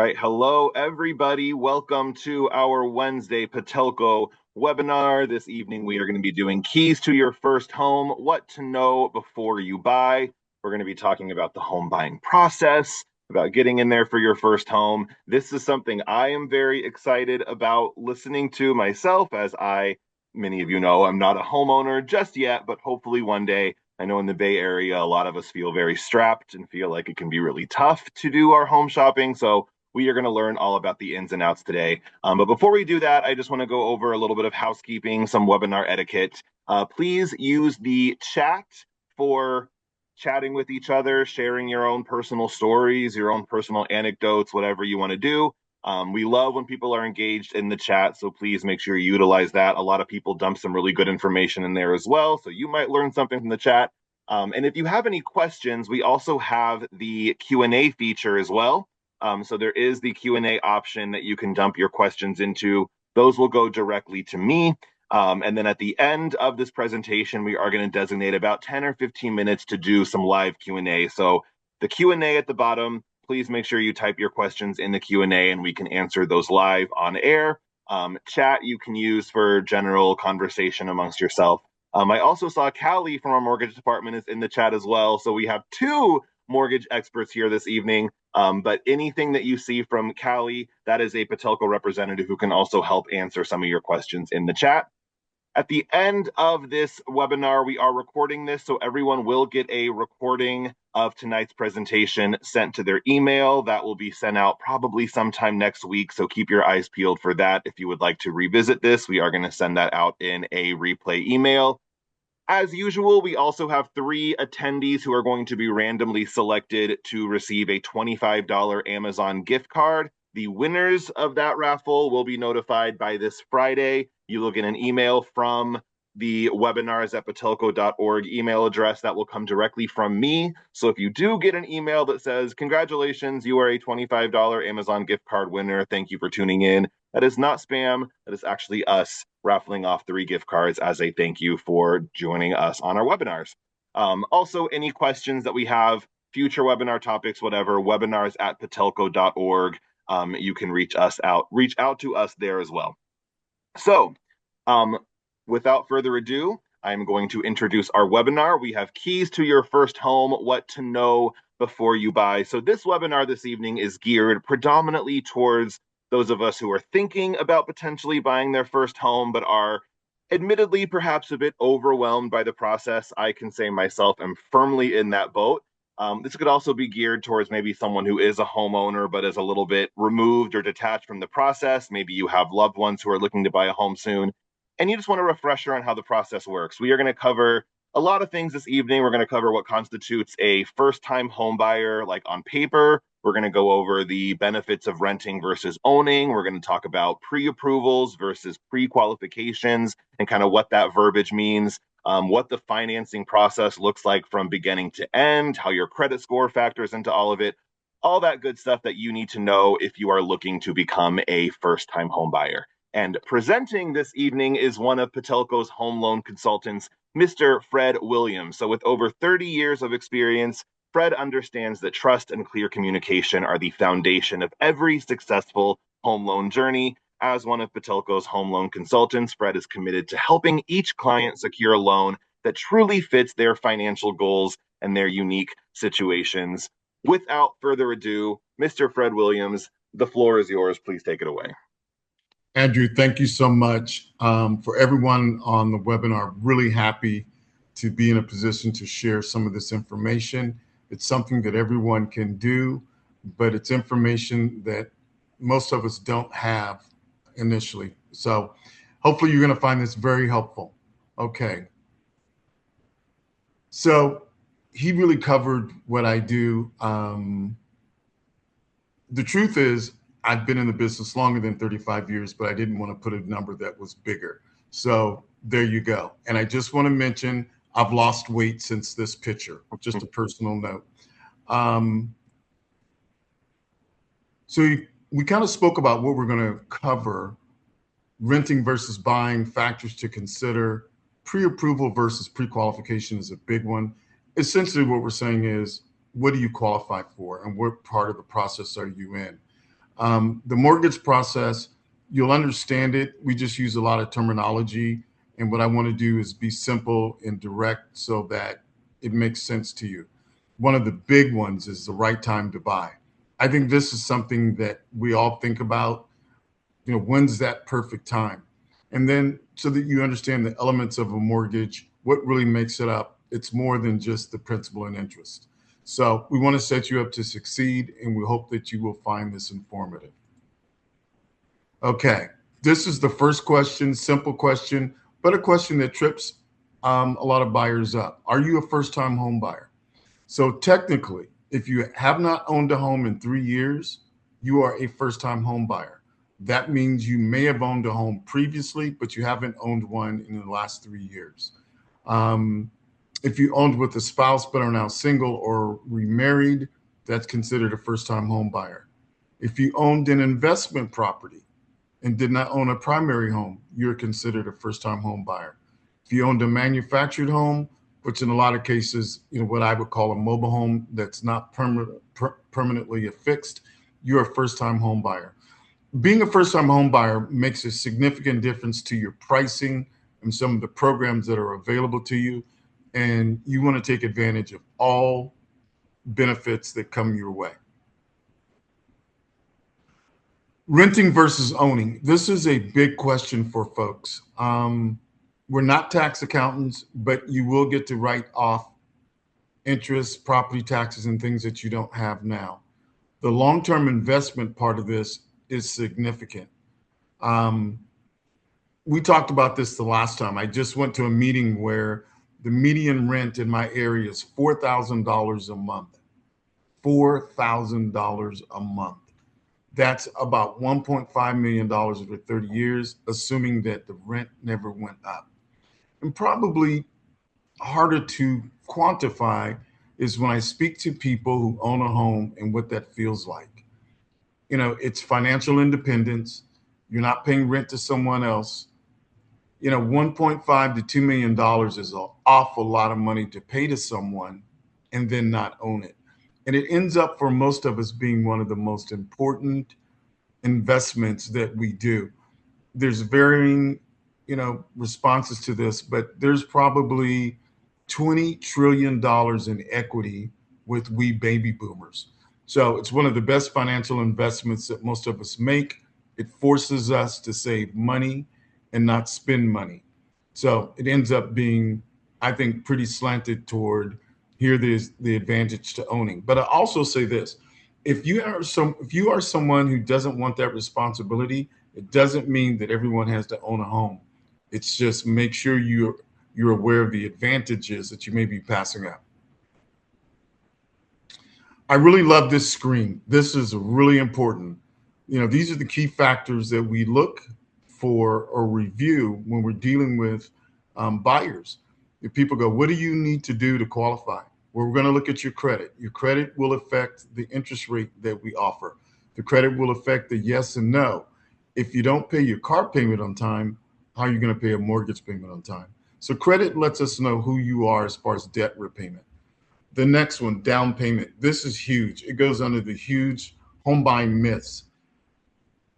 right. Hello, everybody. Welcome to our Wednesday Patelco webinar. This evening, we are going to be doing keys to your first home, what to know before you buy. We're going to be talking about the home buying process, about getting in there for your first home. This is something I am very excited about listening to myself, as many of you know, I'm not a homeowner just yet, but hopefully one day. I know in the Bay Area, a lot of us feel very strapped and feel like it can be really tough to do our home shopping. So we are going to learn all about the ins and outs today. But before we do that, I just want to go over a little bit of housekeeping, some webinar etiquette. Please use the chat for chatting with each other, sharing your own personal stories, your own personal anecdotes, whatever you want to do. We love when people are engaged in the chat, so please make sure you utilize that. A lot of people dump some really good information in there as well, so you might learn something from the chat. And if you have any questions, we also have the Q&A feature as well. So there is the Q&A option that you can dump your questions into. Those will go directly to me. And then at the end of this presentation, we are going to designate about 10 or 15 minutes to do some live Q&A. So the Q&A at the bottom, please make sure you type your questions in the Q&A and we can answer those live on air. Chat you can use for general conversation amongst yourself. I also saw Callie from our mortgage department is in the chat as well. So we have two mortgage experts here this evening. But anything that you see from Callie, that is a Patelco representative who can also help answer some of your questions in the chat. At the end of this webinar, we are recording this, so everyone will get a recording of tonight's presentation sent to their email. That will be sent out probably sometime next week, so keep your eyes peeled for that. If you would like to revisit this, we are going to send that out in a replay email. As usual, we also have 3 attendees who are going to be randomly selected to receive a $25 Amazon gift card. The winners of that raffle will be notified by this Friday. You will get an email from the webinars@patelco.org email address that will come directly from me. So if you do get an email that says, congratulations, you are a $25 Amazon gift card winner. Thank you for tuning in. That is not spam. That is actually us raffling off 3 gift cards as a thank you for joining us on our webinars. Also, any questions that we have, future webinar topics, whatever, webinars@patelco.org. You can reach out to us there as well. So, without further ado, I'm going to introduce our webinar. We have keys to your first home, what to know before you buy. So this webinar this evening is geared predominantly towards those of us who are thinking about potentially buying their first home, but are admittedly perhaps a bit overwhelmed by the process. I can say myself I'm firmly in that boat. This could also be geared towards maybe someone who is a homeowner, but is a little bit removed or detached from the process. Maybe you have loved ones who are looking to buy a home soon, and you just want a refresher on how the process works. We are going to cover a lot of things this evening. We're going to cover what constitutes a first-time home buyer, like on paper. We're going to go over the benefits of renting versus owning. We're going to talk about pre-approvals versus pre-qualifications and kind of what that verbiage means. What the financing process looks like from beginning to end, how your credit score factors into all of it, all that good stuff that you need to know if you are looking to become a first-time home buyer. And presenting this evening is one of Patelco's home loan consultants, Mr. Fred Williams. So with over 30 years of experience, Fred understands that trust and clear communication are the foundation of every successful home loan journey. As one of Patelco's home loan consultants, Fred is committed to helping each client secure a loan that truly fits their financial goals and their unique situations. Without further ado, Mr. Fred Williams, the floor is yours. Please take it away. Andrew, thank you so much. For everyone on the webinar, really happy to be in a position to share some of this information. It's something that everyone can do, but it's information that most of us don't have initially. So hopefully you're going to find this very helpful. Okay. So he really covered what I do. The truth is, I've been in the business longer than 35 years, but I didn't want to put a number that was bigger. So there you go. And I just want to mention, I've lost weight since this picture, just a personal note. So we kind of spoke about what we're going to cover, renting versus buying, factors to consider, pre-approval versus pre-qualification is a big one. Essentially what we're saying is, what do you qualify for and what part of the process are you in? The mortgage process, you'll understand it. We just use a lot of terminology. And what I want to do is be simple and direct so that it makes sense to you. One of the big ones is the right time to buy. I think this is something that we all think about. When's that perfect time? And then so that you understand the elements of a mortgage, what really makes it up, it's more than just the principal and interest. So we want to set you up to succeed, and we hope that you will find this informative. Okay, this is the first question, simple question, but a question that trips a lot of buyers up. Are you a first-time home buyer? So technically, if you have not owned a home in 3 years, you are a first-time home buyer. That means you may have owned a home previously, but you haven't owned one in the last 3 years. If you owned with a spouse but are now single or remarried, that's considered a first-time home buyer. If you owned an investment property and did not own a primary home, you're considered a first-time home buyer. If you owned a manufactured home, which in a lot of cases, what I would call a mobile home that's not permanently affixed, you're a first-time home buyer. Being a first-time home buyer makes a significant difference to your pricing and some of the programs that are available to you. And you want to take advantage of all benefits that come your way. Renting versus owning. This is a big question for folks. We're not tax accountants, but you will get to write off interest, property taxes, and things that you don't have now. The long-term investment part of this is significant. We talked about this the last time. I just went to a meeting where the median rent in my area is $4,000 a month. $4,000 a month. That's about $1.5 million over 30 years, assuming that the rent never went up. And probably harder to quantify is when I speak to people who own a home and what that feels like. It's financial independence. You're not paying rent to someone else. $1.5 to $2 million is an awful lot of money to pay to someone and then not own it. And it ends up for most of us being one of the most important investments that we do. There's varying, responses to this, but there's probably $20 trillion in equity with we baby boomers. So it's one of the best financial investments that most of us make. It forces us to save money and not spend money. So it ends up being, I think, pretty slanted toward here there's the advantage to owning. But I also say this, if you are someone who doesn't want that responsibility, it doesn't mean that everyone has to own a home. It's just make sure you're aware of the advantages that you may be passing up. I really love this screen. This is really important. These are the key factors that we look for or review when we're dealing with buyers. If people go, what do you need to do to qualify? Well, we're going to look at your credit. Your credit will affect the interest rate that we offer. The credit will affect the yes and no. If you don't pay your car payment on time, how are you going to pay a mortgage payment on time? So credit lets us know who you are as far as debt repayment. The next one, down payment. This is huge. It goes under the huge home buying myths.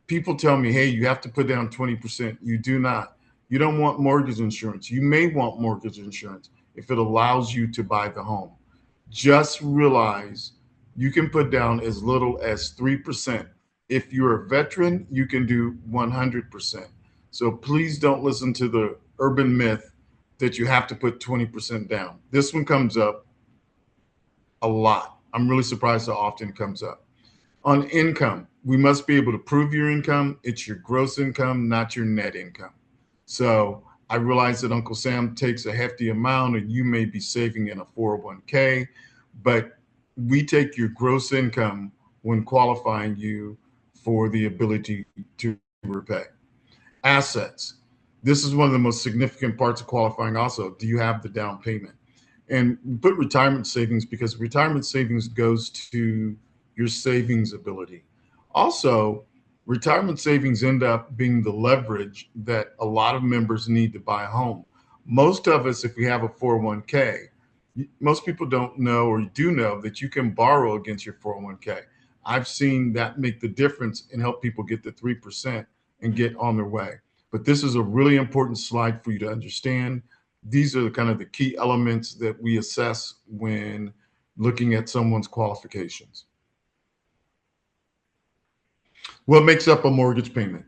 People tell me, hey, you have to put down 20%. You do not. You don't want mortgage insurance. You may want mortgage insurance if it allows you to buy the home. Just realize you can put down as little as 3%. If you're a veteran, you can do 100%. So please don't listen to the urban myth that you have to put 20% down. This one comes up a lot. I'm really surprised how often it comes up. On income, we must be able to prove your income. It's your gross income, not your net income. So I realize that Uncle Sam takes a hefty amount and you may be saving in a 401k, but we take your gross income when qualifying you for the ability to repay. Assets. This is one of the most significant parts of qualifying also. Do you have the down payment? And put retirement savings because retirement savings goes to your savings ability. Also, retirement savings end up being the leverage that a lot of members need to buy a home. Most of us, if we have a 401k, most people don't know or do know that you can borrow against your 401k. I've seen that make the difference and help people get to 3% and get on their way. But this is a really important slide for you to understand. These are kind of the key elements that we assess when looking at someone's qualifications. What makes up a mortgage payment?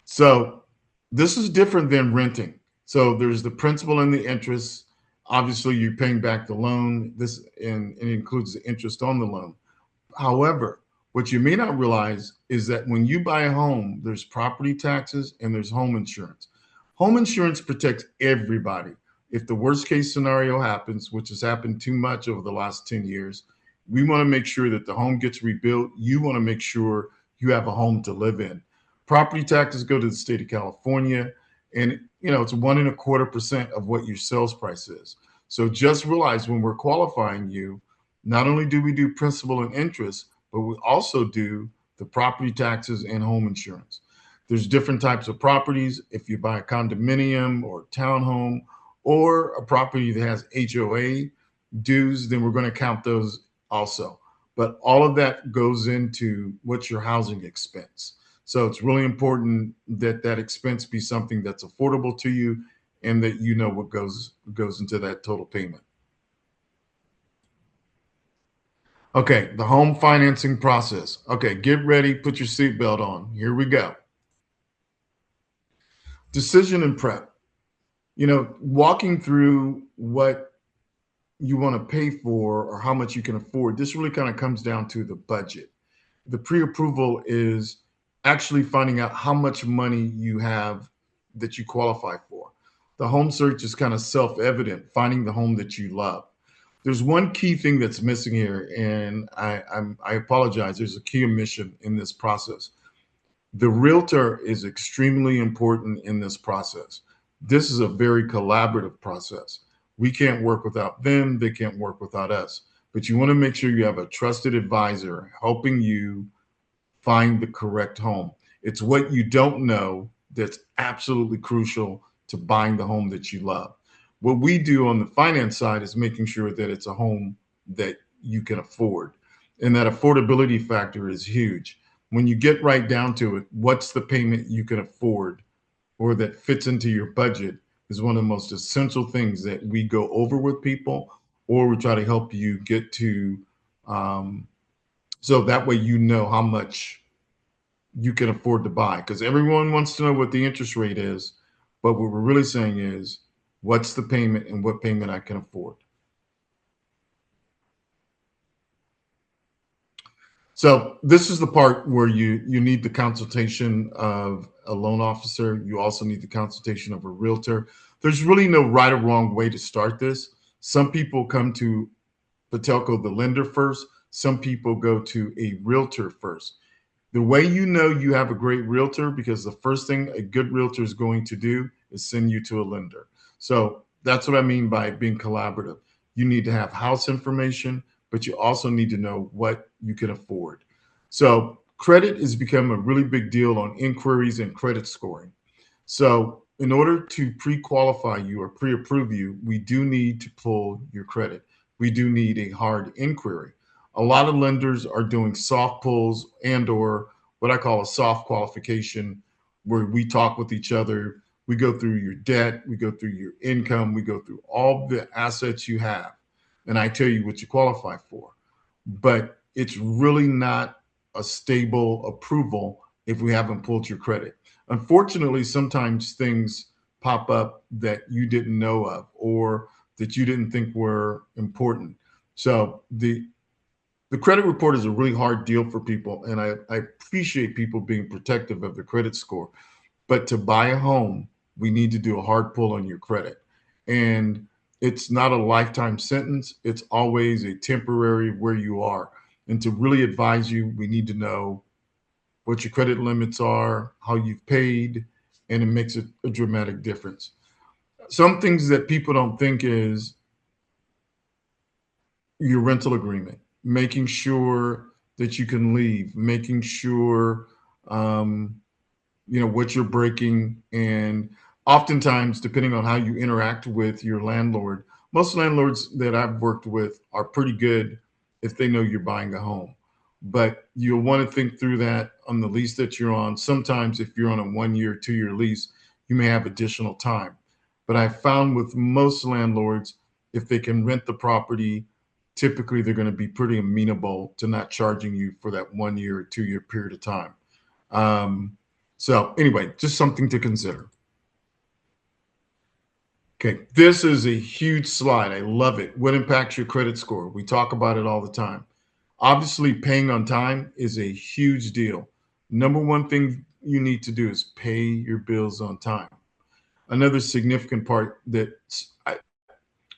So this is different than renting. So there's the principal and the interest. Obviously, you're paying back the loan. And it includes the interest on the loan. However, what you may not realize is that when you buy a home, there's property taxes and there's home insurance. Home insurance protects everybody. If the worst case scenario happens, which has happened too much over the last 10 years, we want to make sure that the home gets rebuilt. You want to make sure you have a home to live in. Property taxes go to the state of California, and it's 1.25% of what your sales price is. So just realize when we're qualifying you, not only do we do principal and interest, but we also do the property taxes and home insurance. There's different types of properties. If you buy a condominium or a townhome or a property that has HOA dues, then we're going to count those also. But all of that goes into what's your housing expense. So it's really important that that expense be something that's affordable to you and that you know what goes into that total payment. Okay, the home financing process. Okay, get ready, put your seatbelt on. Here we go. Decision and prep. Walking through what you want to pay for or how much you can afford, this really kind of comes down to the budget. The pre-approval is actually finding out how much money you have that you qualify for. The home search is kind of self-evident, finding the home that you love. There's one key thing that's missing here, and I apologize. There's a key omission in this process. The realtor is extremely important in this process. This is a very collaborative process. We can't work without them. They can't work without us. But you want to make sure you have a trusted advisor helping you find the correct home. It's what you don't know that's absolutely crucial to buying the home that you love. What we do on the finance side is making sure that it's a home that you can afford. And that affordability factor is huge. When you get right down to it, what's the payment you can afford or that fits into your budget is one of the most essential things that we go over with people, or we try to help you get to, so that way you know how much you can afford to buy. Because everyone wants to know what the interest rate is, but what we're really saying is, what's the payment and what payment I can afford. So this is the part where you need the consultation of a loan officer. You also need the consultation of a realtor. There's really no right or wrong way to start this. Some people come to Patelco, the lender, first. Some people go to a realtor first. The way you know you have a great realtor, because the first thing a good realtor is going to do is send you to a lender. So that's what I mean by being collaborative. You need to have house information, but you also need to know what you can afford. So credit has become a really big deal on inquiries and credit scoring. So in order to pre-qualify you or pre-approve you, we do need to pull your credit. We do need a hard inquiry. A lot of lenders are doing soft pulls and or what I call a soft qualification, where we talk with each other. We go through your debt, we go through your income, we go through all the assets you have, and I tell you what you qualify for. But it's really not a stable approval if we haven't pulled your credit. Unfortunately, sometimes things pop up that you didn't know of or that you didn't think were important. So the credit report is a really hard deal for people, and I appreciate people being protective of their credit score. But to buy a home, we need to do a hard pull on your credit. And it's not a lifetime sentence. It's always a temporary where you are. And to really advise you, we need to know what your credit limits are, how you've paid, and it makes a dramatic difference. Some things that people don't think is your rental agreement, making sure that you can leave, making sure, what you're breaking. And oftentimes, depending on how you interact with your landlord, most landlords that I've worked with are pretty good if they know you're buying a home. but you'll want to think through that on the lease that you're on. Sometimes if you're on a 1 year, 2 year lease, you may have additional time. But I found with most landlords, if they can rent the property, typically they're going to be pretty amenable to not charging you for that 1 year or 2 year period of time. So anyway, just something to consider. Okay, this is a huge slide. I love it. What impacts your credit score? We talk about it all the time. Obviously, paying on time is a huge deal. Number one thing you need to do is pay your bills on time. Another significant part that I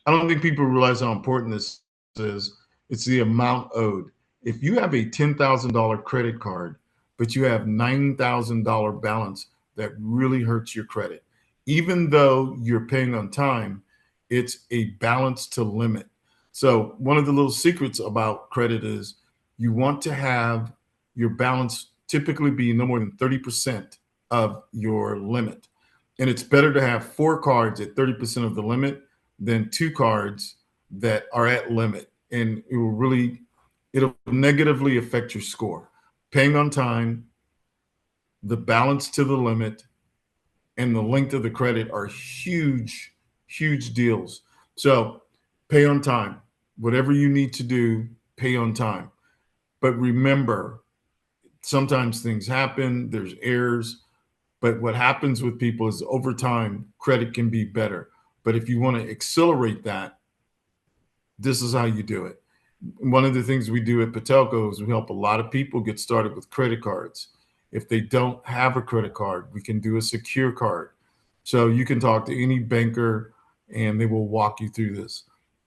don't think people realize how important this is. It's the amount owed. If you have a $10,000 credit card, but you have $9,000 balance, that really hurts your credit. Even though you're paying on time, it's a balance to limit. So one of the little secrets about credit is you want to have your balance typically be no more than 30% of your limit. And it's better to have 4 cards at 30% of the limit than 2 cards that are at limit. And it'll negatively affect your score. Paying on time, the balance to the limit, and the length of the credit are huge, huge deals. So pay on time. Whatever you need to do, pay on time. But remember, sometimes things happen, there's errors. But what happens with people is over time, credit can be better. But if you want to accelerate that, this is how you do it. One of the things we do at Patelco is we help a lot of people get started with credit cards. If they don't have a credit card, we can do a secure card. So you can talk to any banker and they will walk you through this.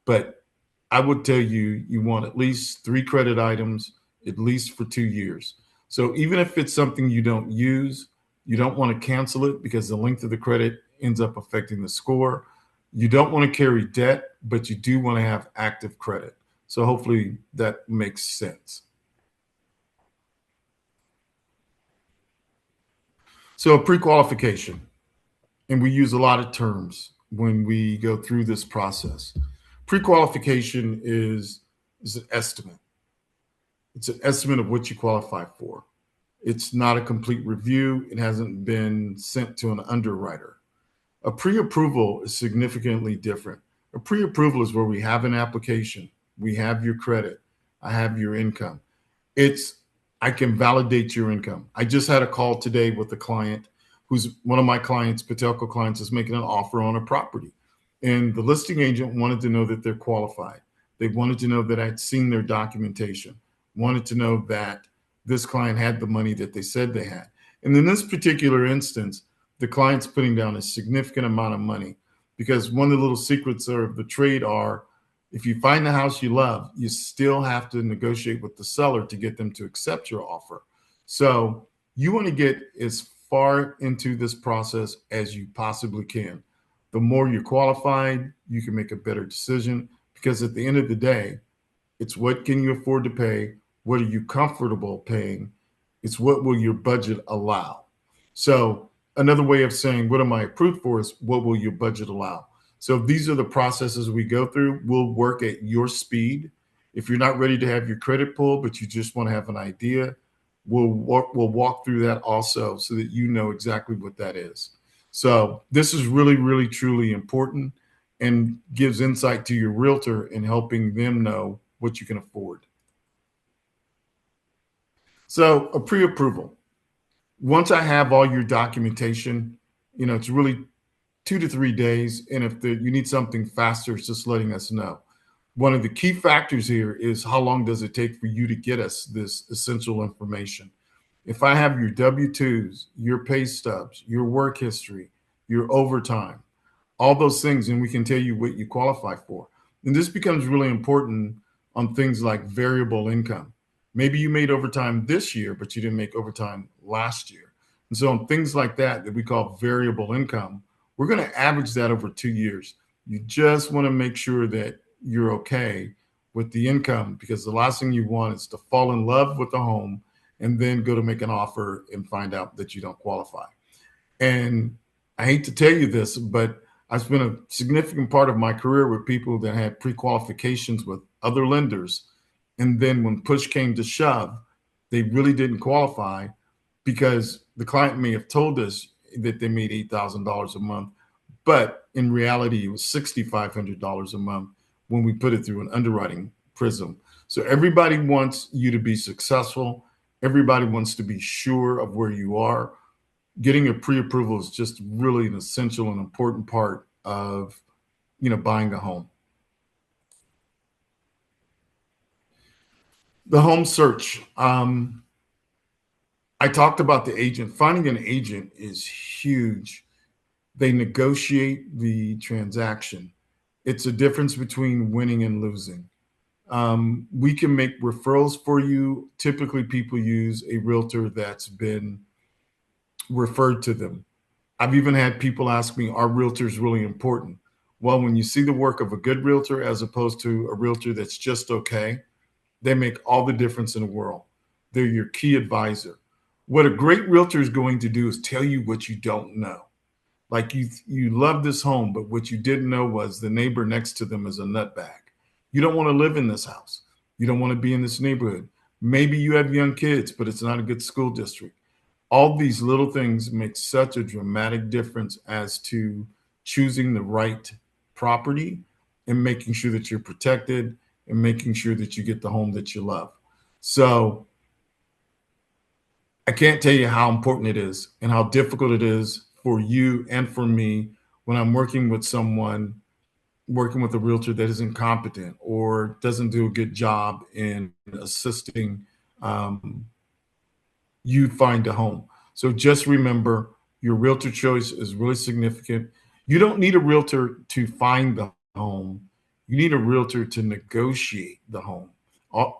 But I would tell you, you want at least 3 credit items, at least for 2 years. So even if it's something you don't use, you don't want to cancel it because the length of the credit ends up affecting the score. You don't want to carry debt, but you do want to have active credit. So hopefully that makes sense. So pre-qualification, and we use a lot of terms when we go through this process. Pre-qualification is an estimate. It's an estimate of what you qualify for. It's not a complete review. It hasn't been sent to an underwriter. A pre-approval is significantly different. A pre-approval is where we have an application, we have your credit, I have your income. I can validate your income. I just had a call today with a client who's one of my clients, Patelco clients, is making an offer on a property. And the listing agent wanted to know that they're qualified. They wanted to know that I'd seen their documentation, wanted to know that this client had the money that they said they had. And in this particular instance, the client's putting down a significant amount of money because one of the little secrets of the trade are if you find the house you love, you still have to negotiate with the seller to get them to accept your offer. So you want to get as far into this process as you possibly can. The more you're qualified, you can make a better decision because at the end of the day, it's what can you afford to pay? What are you comfortable paying? It's what will your budget allow? So another way of saying, what am I approved for is what will your budget allow? So these are the processes we go through. We'll work at your speed. If you're not ready to have your credit pulled, but you just want to have an idea, we'll walk through that also so that you know exactly what that is. So this is really, really, truly important and gives insight to your realtor in helping them know what you can afford. So a pre-approval. Once I have all your documentation, it's really 2 to 3 days. And if you need something faster, it's just letting us know. One of the key factors here is how long does it take for you to get us this essential information? If I have your W-2s, your pay stubs, your work history, your overtime, all those things, and we can tell you what you qualify for. And this becomes really important on things like variable income. Maybe you made overtime this year, but you didn't make overtime last year. And so on things like that we call variable income, we're going to average that over 2 years. You just want to make sure that you're okay with the income because the last thing you want is to fall in love with the home and then go to make an offer and find out that you don't qualify. And I hate to tell you this, but I spent a significant part of my career with people that had pre-qualifications with other lenders. And then when push came to shove, they really didn't qualify because the client may have told us that they made $8,000 a month, but in reality, it was $6,500 a month when we put it through an underwriting prism. So everybody wants you to be successful. Everybody wants to be sure of where you are. Getting a pre-approval is just really an essential and important part of, buying a home. The home search. I talked about the agent. Finding an agent is huge. They negotiate the transaction. It's a difference between winning and losing. We can make referrals for you. Typically, people use a realtor that's been referred to them. I've even had people ask me, are realtors really important? Well, when you see the work of a good realtor as opposed to a realtor that's just okay, they make all the difference in the world. They're your key advisor. What a great realtor is going to do is tell you what you don't know. Like you love this home, but what you didn't know was the neighbor next to them is a nutbag. You don't want to live in this house. You don't want to be in this neighborhood. Maybe you have young kids, but it's not a good school district. All these little things make such a dramatic difference as to choosing the right property and making sure that you're protected and making sure that you get the home that you love. So I can't tell you how important it is and how difficult it is for you and for me when I'm working with a realtor that is incompetent or doesn't do a good job in assisting you find a home. So just remember, your realtor choice is really significant. You don't need a realtor to find the home. You need a realtor to negotiate the home.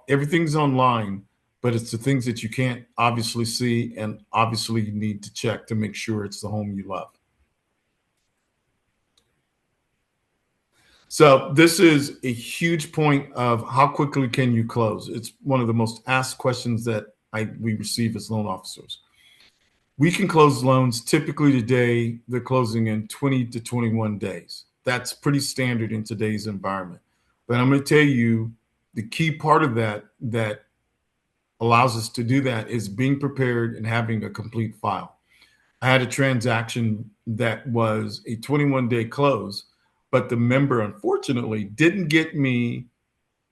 Everything's online, but it's the things that you can't obviously see and obviously you need to check to make sure it's the home you love. So this is a huge point of how quickly can you close. It's one of the most asked questions that we receive as loan officers. We can close loans typically today, they're closing in 20 to 21 days. That's pretty standard in today's environment. But I'm going to tell you the key part of that allows us to do that is being prepared and having a complete file. I had a transaction that was a 21-day close, but the member unfortunately didn't get me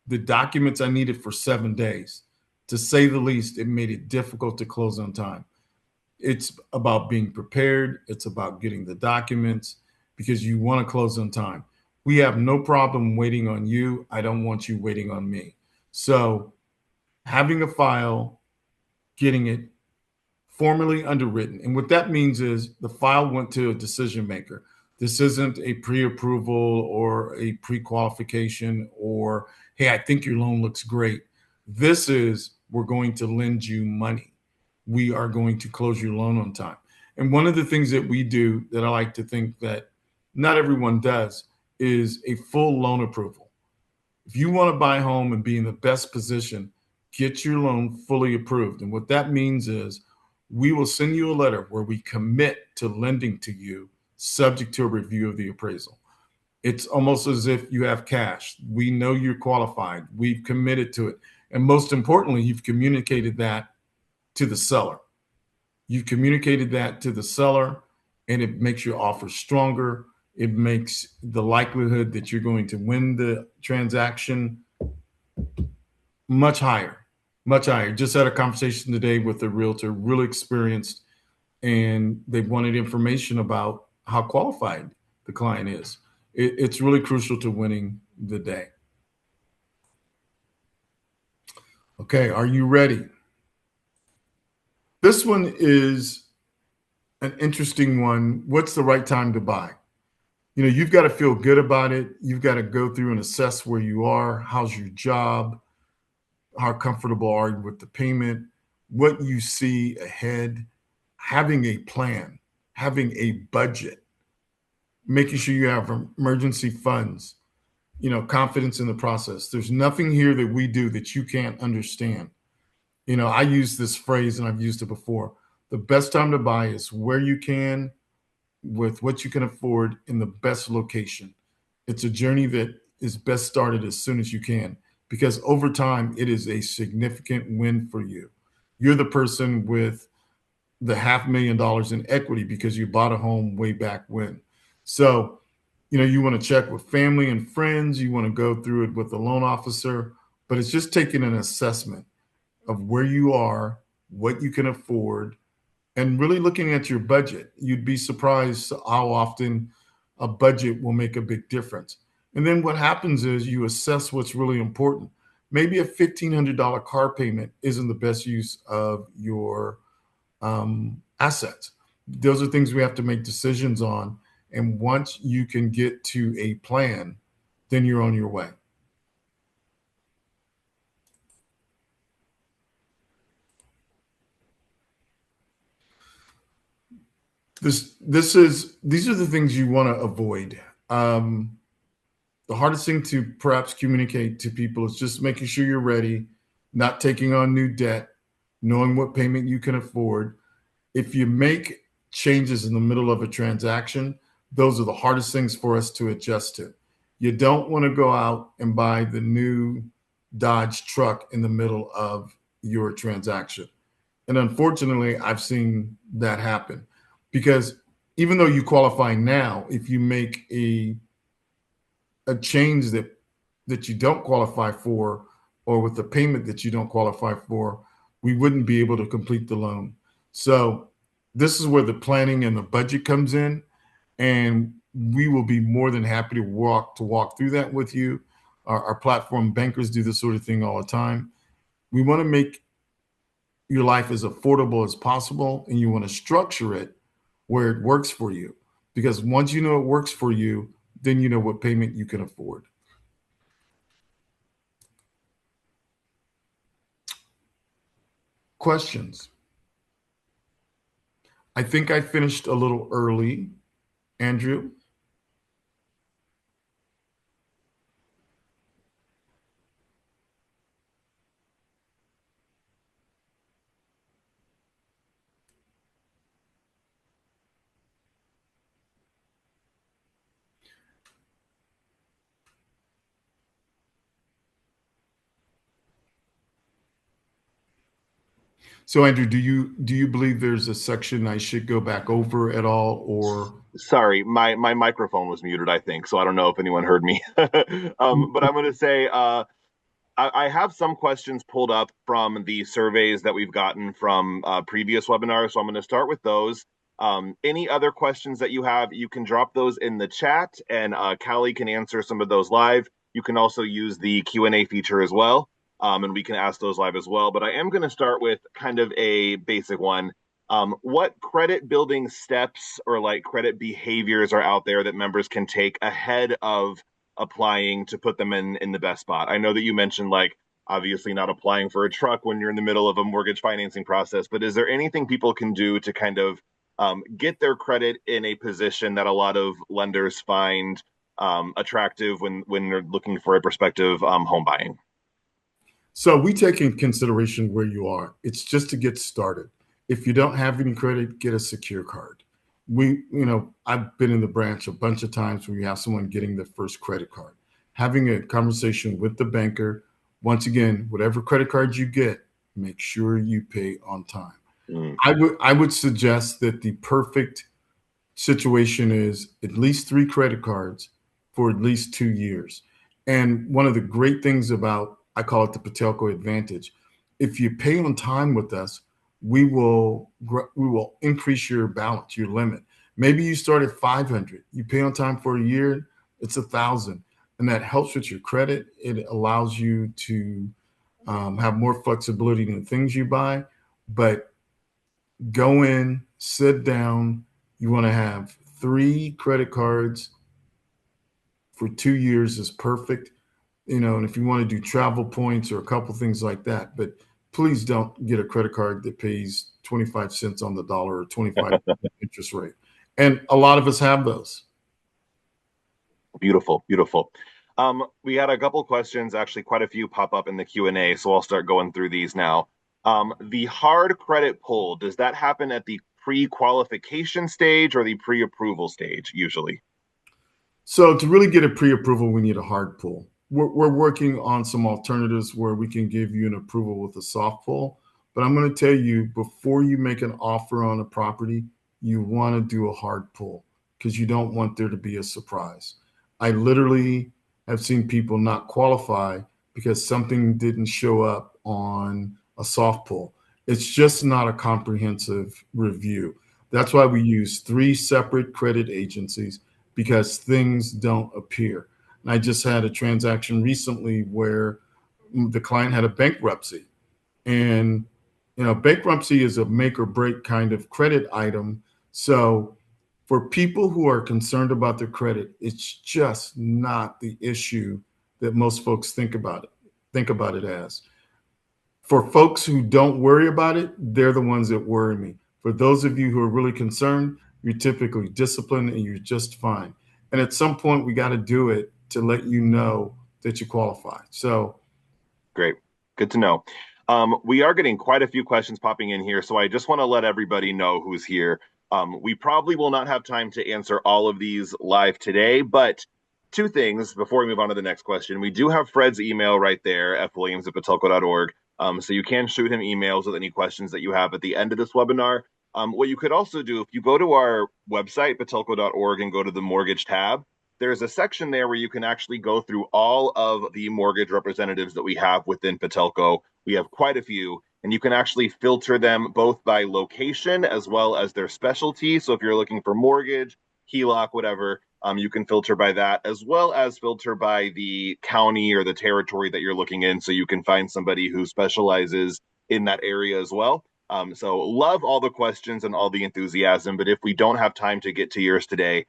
the documents I needed for 7 days. To say the least, it made it difficult to close on time. It's about being prepared. It's about getting the documents because you want to close on time. We have no problem waiting on you. I don't want you waiting on me. So having a file, getting it formally underwritten. And what that means is the file went to a decision maker. This isn't a pre-approval or a pre-qualification or, hey, I think your loan looks great. This is, we're going to lend you money. We are going to close your loan on time. And one of the things that we do that I like to think that not everyone does is a full loan approval. If you want to buy a home and be in the best position, get your loan fully approved. And what that means is we will send you a letter where we commit to lending to you subject to a review of the appraisal. It's almost as if you have cash. We know you're qualified. We've committed to it. And most importantly, you've communicated that to the seller. You've communicated that to the seller, and it makes your offer stronger. It makes the likelihood that you're going to win the transaction much higher, much higher. Just had a conversation today with a realtor, really experienced, and they wanted information about how qualified the client is. It's really crucial to winning the day. Okay, are you ready? This one is an interesting one. What's the right time to buy? You've got to feel good about it. You've got to go through and assess where you are. How's your job? How comfortable are you with the payment? What you see ahead? Having a plan, having a budget, making sure you have emergency funds, confidence in the process. There's nothing here that we do that you can't understand. I use this phrase and I've used it before. The best time to buy is where you can, with what you can afford in the best location. It's a journey that is best started as soon as you can, because over time, it is a significant win for you. You're the person with the $500,000 in equity because you bought a home way back when. So, you want to check with family and friends. You want to go through it with the loan officer, but it's just taking an assessment of where you are, what you can afford, and really looking at your budget. You'd be surprised how often a budget will make a big difference. And then what happens is you assess what's really important. Maybe a $1,500 car payment isn't the best use of your assets. Those are things we have to make decisions on. And once you can get to a plan, then you're on your way. These are the things you want to avoid. The hardest thing to perhaps communicate to people is just making sure you're ready, not taking on new debt, knowing what payment you can afford. If you make changes in the middle of a transaction, those are the hardest things for us to adjust to. You don't want to go out and buy the new Dodge truck in the middle of your transaction. And unfortunately, I've seen that happen because even though you qualify now, if you make a change that you don't qualify for, or with the payment that you don't qualify for, we wouldn't be able to complete the loan. So this is where the planning and the budget comes in, and we will be more than happy to walk through that with you. Our platform bankers do this sort of thing all the time. We want to make your life as affordable as possible, and you want to structure it where it works for you. Because once you know it works for you, then you know what payment you can afford. Questions? I think I finished a little early. Andrew? So Andrew, do you believe there's a section I should go back over at all, or Sorry, my microphone was muted, I think, so I don't know if anyone heard me. But I'm going to say I have some questions pulled up from the surveys that we've gotten from previous webinars, so I'm going to start with those. Any other questions that you have, you can drop those in the chat, and Callie can answer some of those live. You can also use the Q&A feature as well, and we can ask those live as well. But I am going to start with kind of a basic one. What credit building steps or like credit behaviors are out there that members can take ahead of applying to put them in the best spot? I know that you mentioned like obviously not applying for a truck when you're in the middle of a mortgage financing process, but is there anything people can do to kind of get their credit in a position that a lot of lenders find attractive when they're looking for a prospective home buying? so we take in consideration where you are. It's just to get started. If you don't have any credit, get a secure card. I've been in the branch a bunch of times where you have someone getting their first credit card. Having a conversation with the banker, once again, whatever credit card you get, make sure you pay on time. Mm. I would suggest that the perfect situation is at least 3 credit cards for at least 2 years. And one of the great things about, I call it the Patelco advantage. If you pay on time with us, we will increase your balance, your limit. Maybe you start at 500, you pay on time for a year, it's 1,000, and that helps with your credit. It allows you to have more flexibility in the things you buy. But go in, sit down. You want to have 3 credit cards for 2 years is perfect. And if you want to do travel points or a couple things like that, but please don't get a credit card that pays 25 cents on the dollar or 25 interest rate. And a lot of us have those. Beautiful, beautiful. We had a couple questions, actually quite a few pop up in the Q&A, so I'll start going through these now. The hard credit pull, does that happen at the pre-qualification stage or the pre-approval stage usually? So to really get a pre-approval, we need a hard pull. We're working on some alternatives where we can give you an approval with a soft pull, But I'm going to tell you, before you make an offer on a property, you want to do a hard pull because you don't want there to be a surprise. I literally have seen people not qualify because something didn't show up on a soft pull. It's just not a comprehensive review. That's why we use 3 separate credit agencies, because things don't appear. And I just had a transaction recently where the client had a bankruptcy. And, bankruptcy is a make or break kind of credit item. So for people who are concerned about their credit, it's just not the issue that most folks think about it as. For folks who don't worry about it, they're the ones that worry me. For those of you who are really concerned, you're typically disciplined and you're just fine. And at some point, we got to do it to let you know that you qualify. So, Great. Good to know. We are getting quite a few questions popping in here, so I just want to let everybody know who's here. We probably will not have time to answer all of these live today, but 2 things before we move on to the next question. We do have Fred's email right there, fwilliams@patelco.org. So you can shoot him emails with any questions that you have at the end of this webinar. What you could also do, if you go to our website, patelco.org, and go to the mortgage tab, there's a section there where you can actually go through all of the mortgage representatives that we have within Patelco. We have quite a few, and you can actually filter them both by location as well as their specialty. So if you're looking for mortgage, HELOC, whatever, you can filter by that, as well as filter by the county or the territory that you're looking in, so you can find somebody who specializes in that area as well. So love all the questions and all the enthusiasm, but if we don't have time to get to yours today,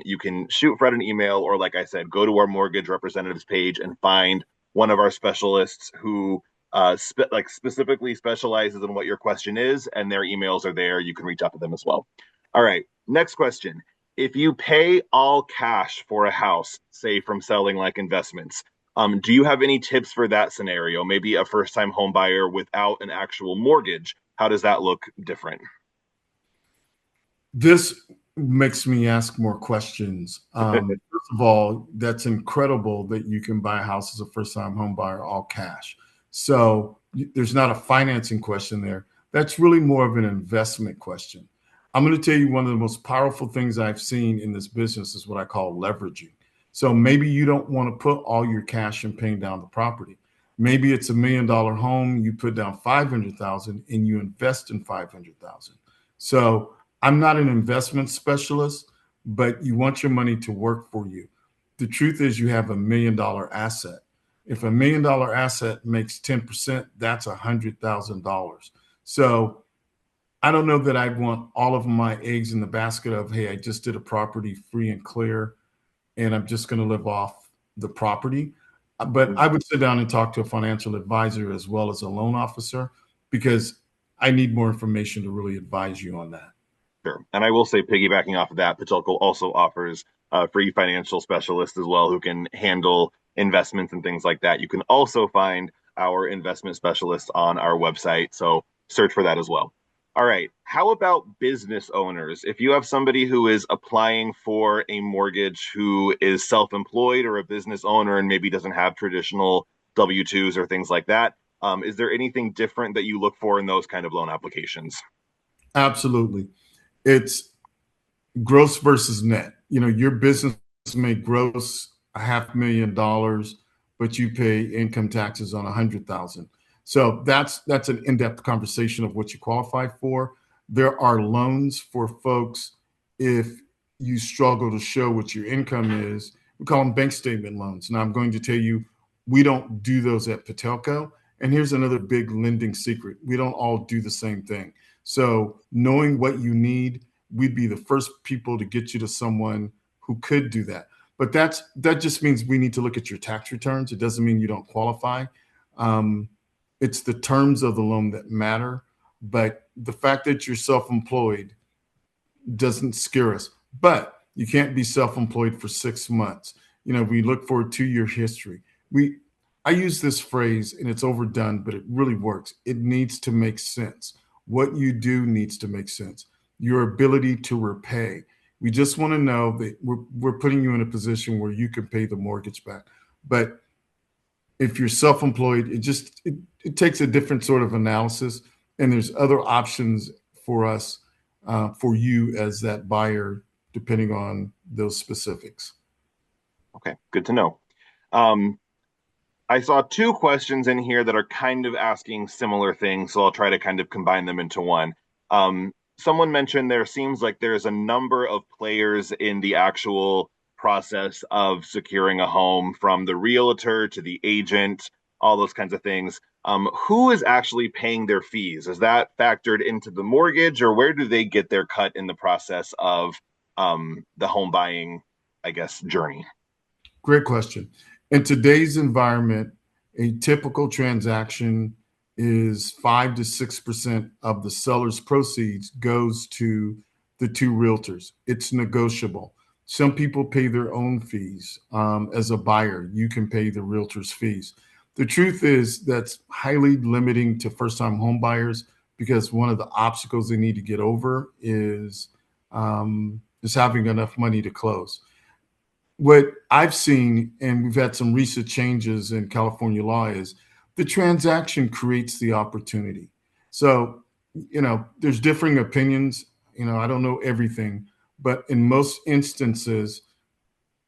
you can shoot Fred an email, or like I said, go to our mortgage representatives page and find one of our specialists who specifically specializes in what your question is, and their emails are there. You can reach out to them as well. All right, next question. If you pay all cash for a house, say from selling like investments, do you have any tips for that scenario? Maybe a first-time home buyer without an actual mortgage. How does that look different? this makes me ask more questions. First of all, that's incredible that you can buy a house as a first-time home buyer all cash. So there's not a financing question there. That's really more of an investment question. I'm going to tell you, one of the most powerful things I've seen in this business is what I call leveraging. So maybe you don't want to put all your cash in paying down the property. Maybe it's $1 million home, you put down 500,000 and you invest in 500,000. So I'm not an investment specialist, but you want your money to work for you. The truth is, you have $1 million asset. If $1 million asset makes 10%, that's $100,000. So I don't know that I'd want all of my eggs in the basket of, hey, I just did a property free and clear, and I'm just going to live off the property. But I would sit down and talk to a financial advisor as well as a loan officer, because I need more information to really advise you on that. Sure. And I will say, piggybacking off of that, Patelco also offers free financial specialists as well who can handle investments and things like that. You can also find our investment specialists on our website, so search for that as well. All right. How about business owners? If you have somebody who is applying for a mortgage who is self-employed or a business owner and maybe doesn't have traditional W-2s or things like that, is there anything different that you look for in those kind of loan applications? Absolutely. It's gross versus net. Your business may gross $500,000, but you pay income taxes on 100,000. So that's an in-depth conversation of what you qualify for. There are loans for folks if you struggle to show what your income is. We call them bank statement loans. Now, I'm going to tell you, we don't do those at Patelco. And here's another big lending secret. We don't all do the same thing. So knowing what you need, we'd be the first people to get you to someone who could do that. But that just means we need to look at your tax returns. It doesn't mean you don't qualify. It's the terms of the loan that matter. But the fact that you're self-employed doesn't scare us. But you can't be self-employed for 6 months. We look for a 2-year history. I use this phrase, and it's overdone, but it really works. It needs to make sense. What you do needs to make sense. Your ability to repay. We just want to know that we're putting you in a position where you can pay the mortgage back. But if you're self-employed, it takes a different sort of analysis. and there's other options for us, for you as that buyer, depending on those specifics. Okay, good to know. Um, I saw two questions in here that are kind of asking similar things, so I'll try to kind of combine them into one. Someone mentioned there seems like there's a number of players in the actual process of securing a home, from the realtor to the agent, all those kinds of things. Who is actually paying their fees? Is that factored into the mortgage, or where do they get their cut in the process of the home buying, I guess, journey? Great question. In today's environment, a typical transaction is 5 to 6% of the seller's proceeds goes to the two realtors. It's negotiable. Some people pay their own fees. As a buyer, you can pay the realtor's fees. The truth is that's highly limiting to first-time home buyers, because one of the obstacles they need to get over is having enough money to close. What I've seen, and we've had some recent changes in California law, is the transaction creates the opportunity. So, there's differing opinions. I don't know everything, but in most instances,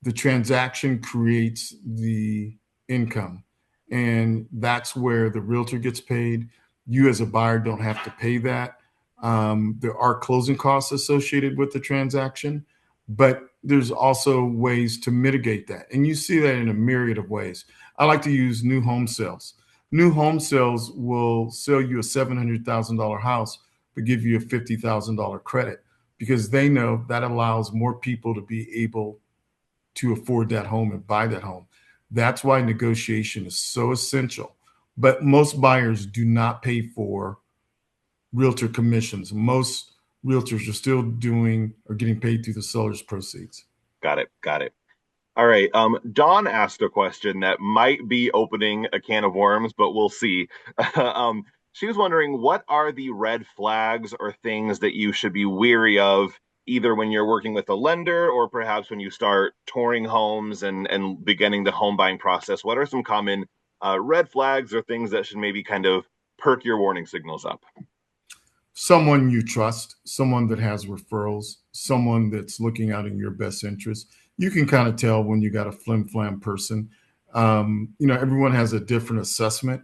the transaction creates the income. And that's where the realtor gets paid. You as a buyer don't have to pay that. There are closing costs associated with the transaction, but there's also ways to mitigate that. And you see that in a myriad of ways. I like to use new home sales. New home sales will sell you a $700,000 house, but give you a $50,000 credit, because they know that allows more people to be able to afford that home and buy that home. That's why negotiation is so essential. But most buyers do not pay for realtor commissions. Most realtors are still doing or getting paid through the seller's proceeds. Got it. Got it. All right. Dawn asked a question that might be opening a can of worms, but we'll see. She was wondering, what are the red flags or things that you should be weary of, either when you're working with a lender or perhaps when you start touring homes and beginning the home buying process? What are some common red flags or things that should maybe kind of perk your warning signals up? Someone you trust, someone that has referrals, someone that's looking out in your best interest. You can kind of tell when you got a flim flam person. Everyone has a different assessment.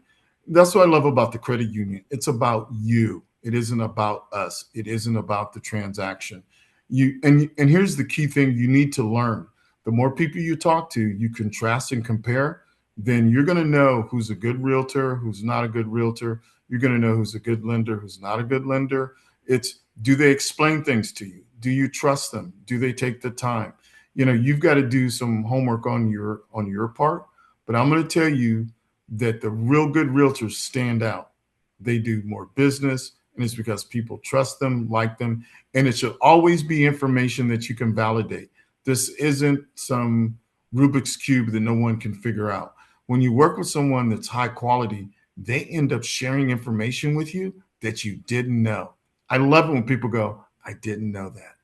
That's what I love about the credit union. It's about you. It isn't about us. It isn't about the transaction. And here's the key thing you need to learn. The more people you talk to, you contrast and compare, then you're going to know who's a good realtor, who's not a good realtor. You're going to know who's a good lender, who's not a good lender. It's, do they explain things to you? Do you trust them? Do they take the time? You've got to do some homework on your part, but I'm going to tell you that the real good realtors stand out. They do more business, and it's because people trust them, like them, and it should always be information that you can validate. This isn't some Rubik's Cube that no one can figure out. When you work with someone that's high quality, they end up sharing information with you that you didn't know. I love it when people go, I didn't know that.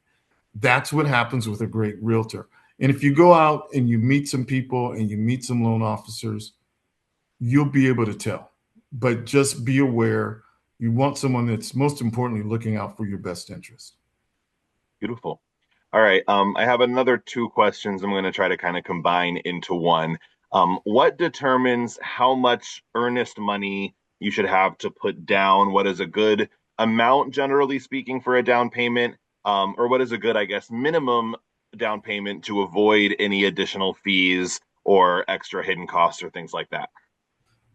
That's what happens with a great realtor. And if you go out and you meet some people and you meet some loan officers, you'll be able to tell. But just be aware, you want someone that's most importantly looking out for your best interest. Beautiful. All right. I have another two questions I'm going to try to kind of combine into one. What determines how much earnest money you should have to put down? What is a good amount, generally speaking, for a down payment? Or what is a good, I guess, minimum down payment to avoid any additional fees or extra hidden costs or things like that?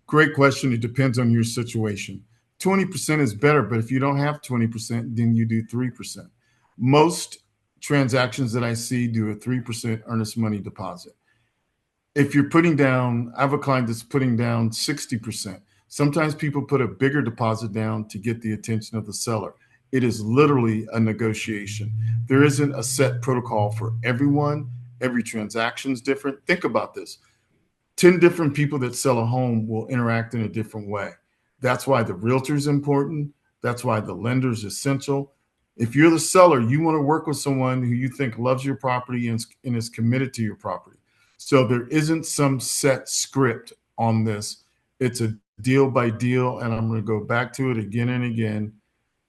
Great question. It depends on your situation. 20% is better, but if you don't have 20%, then you do 3%. Most transactions that I see do a 3% earnest money deposit. If you're putting down, I have a client that's putting down 60%. Sometimes people put a bigger deposit down to get the attention of the seller. It is literally a negotiation. There isn't a set protocol for everyone. Every transaction is different. Think about this. 10 different people that sell a home will interact in a different way. That's why the realtor is important. That's why the lender is essential. If you're the seller, you want to work with someone who you think loves your property and is committed to your property. So there isn't some set script on this. It's a deal by deal, and I'm going to go back to it again and again.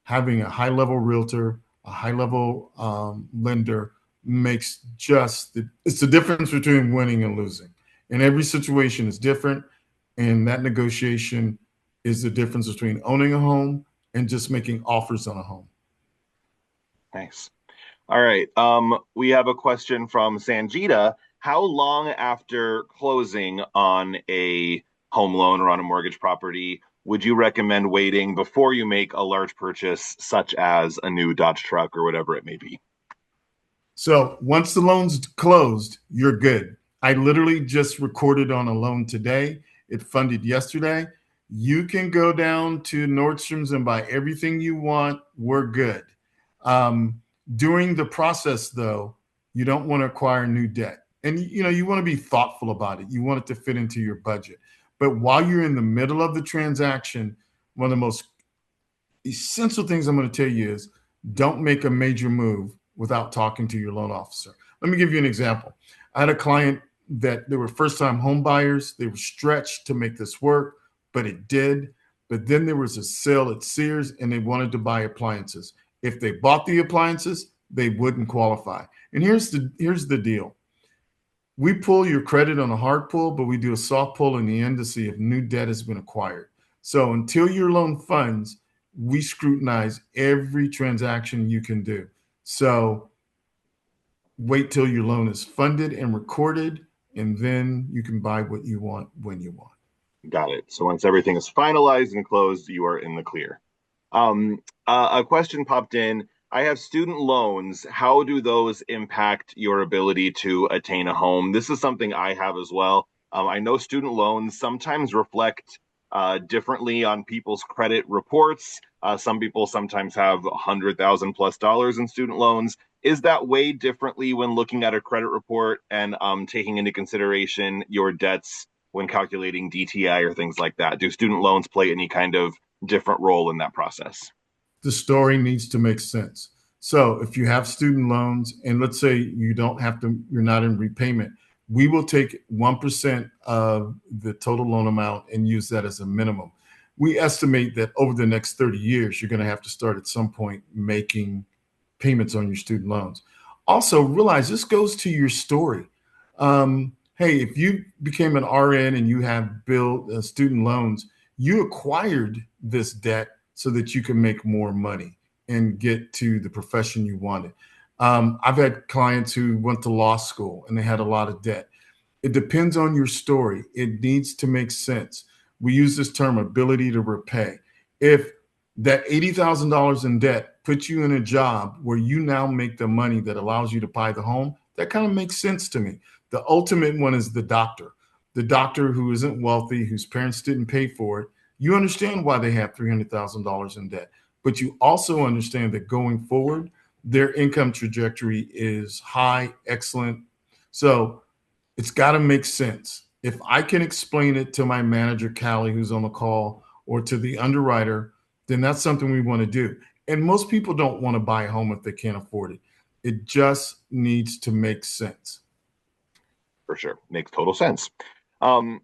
Having a high level realtor, a high level lender makes it's the difference between winning and losing. And every situation is different. And that negotiation is the difference between owning a home and just making offers on a home. Nice. All right. We have a question from Sanjita. How long after closing on a home loan or on a mortgage property would you recommend waiting before you make a large purchase, such as a new Dodge truck or whatever it may be? So once the loan's closed, you're good. I literally just recorded on a loan today. It funded yesterday. You can go down to Nordstrom's and buy everything you want. We're good. During the process, though, you don't want to acquire new debt. And you want to be thoughtful about it. You want it to fit into your budget. But while you're in the middle of the transaction, one of the most essential things I'm going to tell you is don't make a major move without talking to your loan officer. Let me give you an example. I had a client that they were first-time home buyers. They were stretched to make this work, but it did. But then there was a sale at Sears and they wanted to buy appliances. If they bought the appliances, they wouldn't qualify. And here's the deal. We pull your credit on a hard pull, but we do a soft pull in the end to see if new debt has been acquired. So until your loan funds, we scrutinize every transaction you can do. So wait till your loan is funded and recorded, and then you can buy what you want when you want. Got it. So once everything is finalized and closed, you are in the clear. A question popped in. I have student loans. How do those impact your ability to attain a home? This is something I have as well. I know student loans sometimes reflect differently on people's credit reports. Some people sometimes have $100,000+ in student loans. Is that weighed differently when looking at a credit report and taking into consideration your debts when calculating DTI or things like that? Do student loans play any kind of different role in that process? The story needs to make sense. So if you have student loans and let's say you're not in repayment, we will take 1% of the total loan amount and use that as a minimum. We estimate that over the next 30 years, you're going to have to start at some point making payments on your student loans. Also, realize this goes to your story. Hey, if you became an RN and you have built student loans, you acquired this debt so that you can make more money and get to the profession you wanted. I've had clients who went to law school and they had a lot of debt. It depends on your story. It needs to make sense. We use this term ability to repay. If that $80,000 in debt puts you in a job where you now make the money that allows you to buy the home, that kind of makes sense to me. The ultimate one is the doctor who isn't wealthy, whose parents didn't pay for it. You understand why they have $300,000 in debt, but you also understand that going forward, their income trajectory is high, excellent. So it's got to make sense. If I can explain it to my manager, Callie, who's on the call, or to the underwriter, then that's something we want to do. And most people don't want to buy a home if they can't afford it. It just needs to make sense. For sure. Makes total sense. Um,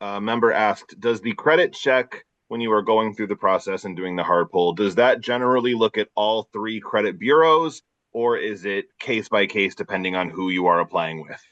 a member asked, does the credit check when you are going through the process and doing the hard pull, does that generally look at all three credit bureaus, or is it case by case depending on who you are applying with?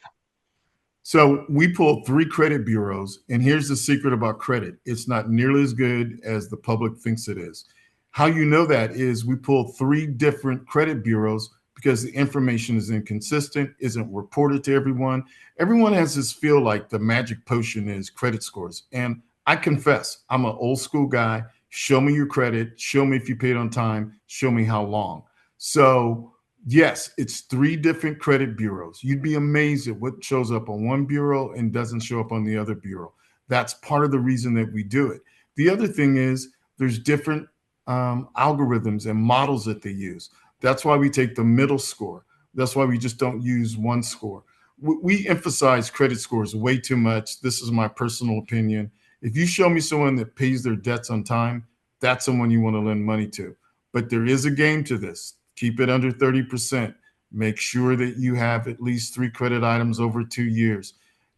So we pull three credit bureaus, and here's the secret about credit. It's not nearly as good as the public thinks it is. How you know that is we pull three different credit bureaus because the information is inconsistent, isn't reported to everyone. Everyone has this feel like the magic potion is credit scores. And I confess, I'm an old school guy. Show me your credit. Show me if you paid on time. Show me how long. So yes, it's three different credit bureaus. You'd be amazed at what shows up on one bureau and doesn't show up on the other bureau. That's part of the reason that we do it. The other thing is there's different algorithms and models that they use. That's why we take the middle score. That's why we just don't use one score. We emphasize credit scores way too much. This is my personal opinion. If you show me someone that pays their debts on time, that's someone you want to lend money to. But there is a game to this. Keep it under 30%. Make sure that you have at least three credit items over 2 years.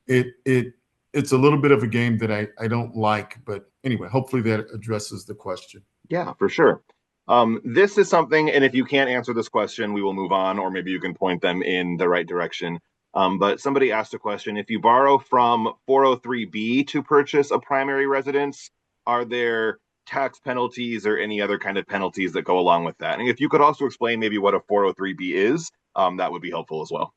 It it's a little bit of a game that I don't like. But anyway, hopefully that addresses the question. Yeah, for sure. This is something, and if you can't answer this question, we will move on, or maybe you can point them in the right direction. But somebody asked a question: if you borrow from 403B to purchase a primary residence, are there tax penalties or any other kind of penalties that go along with that? And if you could also explain maybe what a 403B is, that would be helpful as well.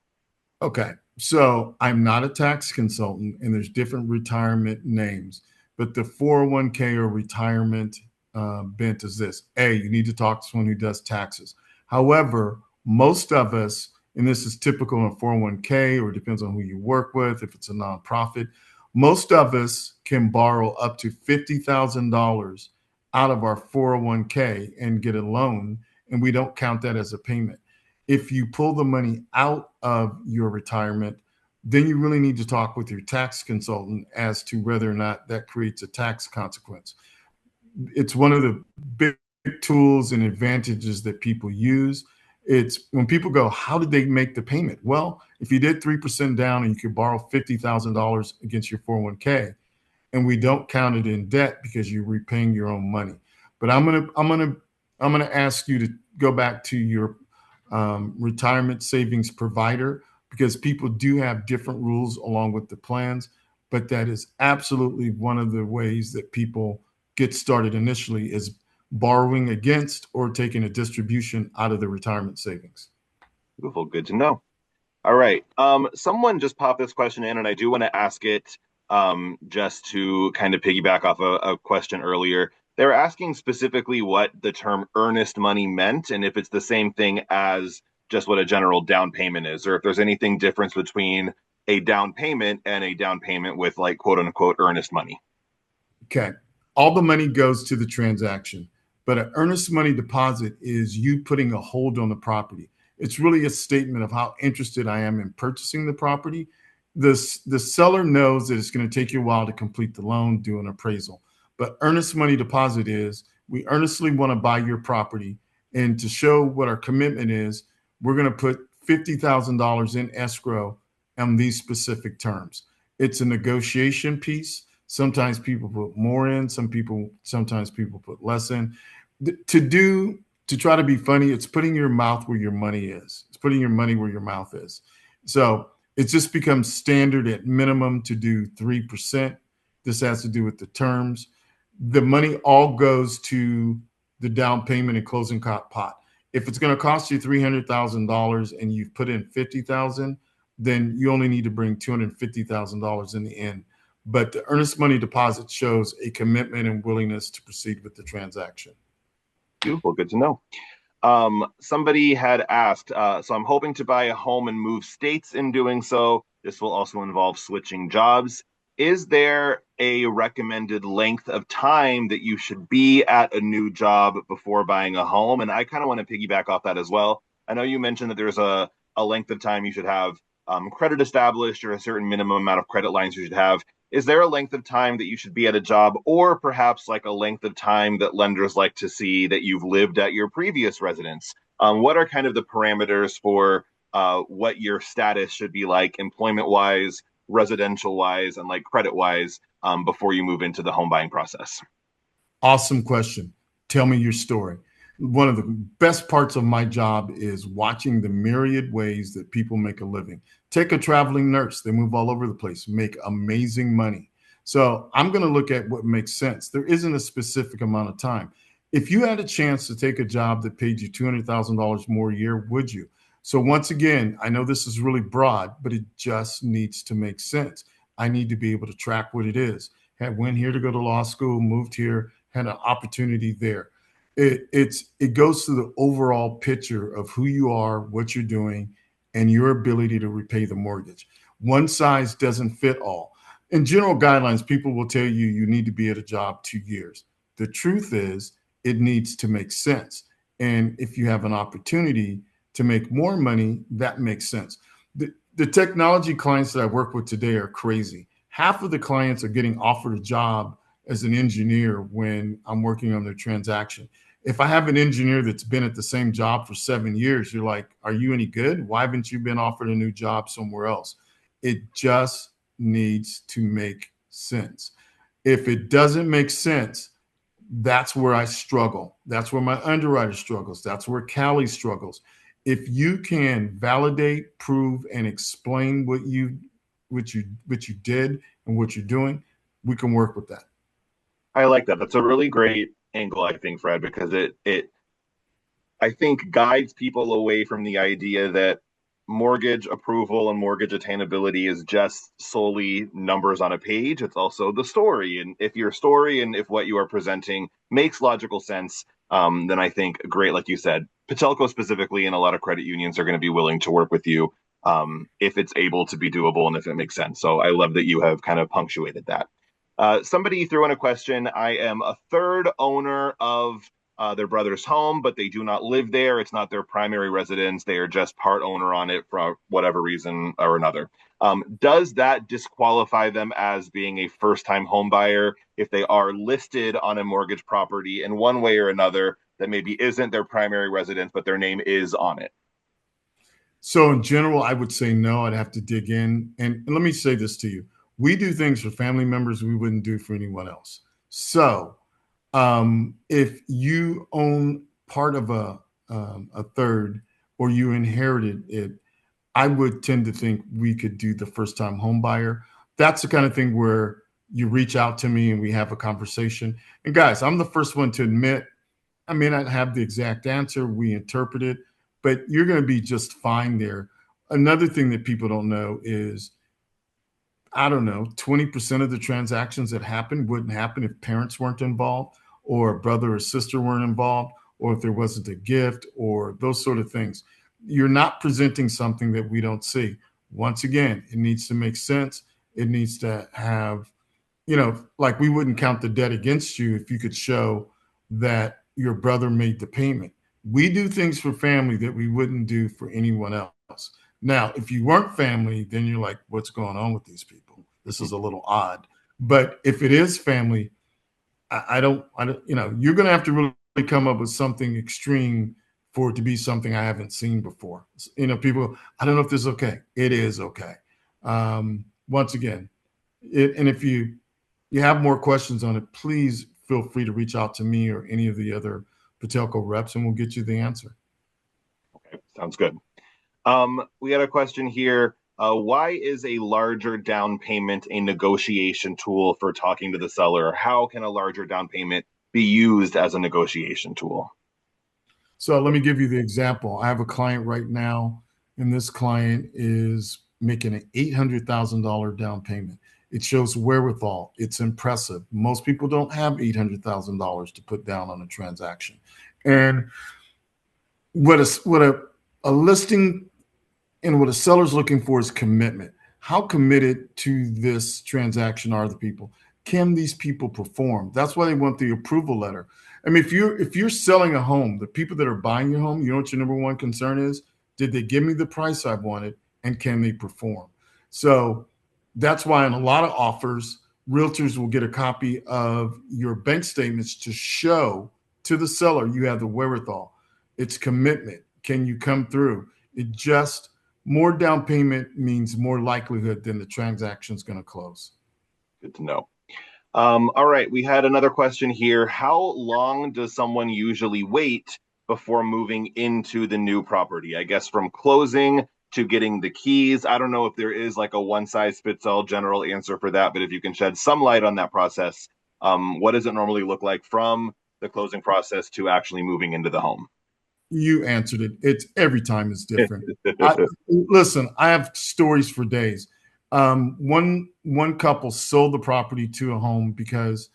Okay, so I'm not a tax consultant, and there's different retirement names, but the 401k or retirement bent is this. A, you need to talk to someone who does taxes. However, most of us, and this is typical in a 401k or depends on who you work with, if it's a nonprofit, most of us can borrow up to $50,000 out of our 401k and get a loan, and we don't count that as a payment. If you pull the money out of your retirement, then you really need to talk with your tax consultant as to whether or not that creates a tax consequence. It's one of the big tools and advantages that people use. It's when people go, how did they make the payment? Well, if you did 3% down and you could borrow $50,000 against your 401k, and we don't count it in debt because you're repaying your own money. But I'm gonna ask you to go back to your retirement savings provider, because people do have different rules along with the plans. But that is absolutely one of the ways that people get started initially, is borrowing against or taking a distribution out of the retirement savings. Beautiful, good to know. All right. Someone just popped this question in, and I do want to ask it just to kind of piggyback off a question earlier. They were asking specifically what the term earnest money meant, and if it's the same thing as just what a general down payment is, or if there's anything difference between a down payment and a down payment with like quote unquote earnest money. Okay. All the money goes to the transaction, but an earnest money deposit is you putting a hold on the property. It's really a statement of how interested I am in purchasing the property. The seller knows that it's going to take you a while to complete the loan, do an appraisal. But earnest money deposit is, we earnestly want to buy your property. And to show what our commitment is, we're going to put $50,000 in escrow on these specific terms. It's a negotiation piece. Sometimes people put more in, sometimes people put less in. To try to be funny, it's putting your mouth where your money is. It's putting your money where your mouth is. So it just becomes standard at minimum to do 3%. This has to do with the terms. The money all goes to the down payment and closing pot. If it's going to cost you $300,000 and you've put in $50,000, then you only need to bring $250,000 in the end. But the earnest money deposit shows a commitment and willingness to proceed with the transaction. Beautiful, good to know. Somebody had asked, so I'm hoping to buy a home and move states in doing so. This will also involve switching jobs. Is there a recommended length of time that you should be at a new job before buying a home? And I kind of want to piggyback off that as well. I know you mentioned that there's a length of time you should have credit established, or a certain minimum amount of credit lines you should have. Is there a length of time that you should be at a job, or perhaps like a length of time that lenders like to see that you've lived at your previous residence? What are kind of the parameters for what your status should be like employment-wise, residential-wise, and like credit-wise before you move into the home buying process? Awesome question. Tell me your story. One of the best parts of my job is watching the myriad ways that people make a living. Take a traveling nurse. They move all over the place, make amazing money. So I'm going to look at what makes sense. There isn't a specific amount of time. If you had a chance to take a job that paid you $200,000 more a year, would you? So once again, I know this is really broad, but it just needs to make sense. I need to be able to track what it is. Went here to go to law school, moved here, had an opportunity there. It goes to the overall picture of who you are, what you're doing, and your ability to repay the mortgage. One size doesn't fit all. In general guidelines, people will tell you you need to be at a job 2 years. The truth is, it needs to make sense. And if you have an opportunity to make more money, that makes sense. The technology clients that I work with today are crazy. Half of the clients are getting offered a job as an engineer when I'm working on their transaction. If I have an engineer that's been at the same job for 7 years, you're like, are you any good? Why haven't you been offered a new job somewhere else? It just needs to make sense. If it doesn't make sense, that's where I struggle. That's where my underwriter struggles. That's where Callie struggles. If you can validate, prove, and explain what you did and what you're doing, we can work with that. I like that. That's a really great angle, I think, Fred, because it I think guides people away from the idea that mortgage approval and mortgage attainability is just solely numbers on a page. It's also the story. And if your story and if what you are presenting makes logical sense, then I think great, like you said, Patelco specifically and a lot of credit unions are going to be willing to work with you if it's able to be doable and if it makes sense. So I love that you have kind of punctuated that. Somebody threw in a question. I am a third owner of their brother's home, but they do not live there. It's not their primary residence. They are just part owner on it for whatever reason or another. Does that disqualify them as being a first-time home buyer if they are listed on a mortgage property in one way or another that maybe isn't their primary residence, but their name is on it? So in general, I would say no. I'd have to dig in. And let me say this to you. We do things for family members we wouldn't do for anyone else. So if you own part of a third or you inherited it, I would tend to think we could do the first time home buyer. That's the kind of thing where you reach out to me and we have a conversation. And guys, I'm the first one to admit I may not have the exact answer. We interpret it, but you're going to be just fine there. Another thing that people don't know is, I don't know, 20% of the transactions that happen wouldn't happen if parents weren't involved or a brother or sister weren't involved or if there wasn't a gift or those sort of things. You're not presenting something that we don't see. Once again, it needs to make sense. It needs to have, like we wouldn't count the debt against you if you could show that your brother made the payment. We do things for family that we wouldn't do for anyone else. Now, if you weren't family, then you're like, what's going on with these people? This is a little odd. But if it is family, I don't, you're going to have to really come up with something extreme for it to be something I haven't seen before. People, I don't know if this is okay. It is okay. Once again, and if you have more questions on it, please feel free to reach out to me or any of the other Patelco reps, and we'll get you the answer. Okay, sounds good. We had a question here. Why is a larger down payment a negotiation tool for talking to the seller? How can a larger down payment be used as a negotiation tool? So let me give you the example. I have a client right now, and this client is making an $800,000 down payment. It shows wherewithal. It's impressive. Most people don't have $800,000 to put down on a transaction. And what a listing and what a seller's looking for is commitment. How committed to this transaction are the people? Can these people perform? That's why they want the approval letter. I mean, if you're selling a home, the people that are buying your home, you know what your number one concern is? Did they give me the price I wanted, and can they perform? So that's why in a lot of offers, realtors will get a copy of your bank statements to show to the seller you have the wherewithal. It's commitment. Can you come through? It just more down payment means more likelihood than the transaction's going to close. Good to know. All right, we had another question here. How long does someone usually wait before moving into the new property? I guess from closing to getting the keys. I don't know if there is like a one size fits all general answer for that, but if you can shed some light on that process, what does it normally look like from the closing process to actually moving into the home? You answered it. It's every time is different. Listen, I have stories for days. One couple sold the property to a home because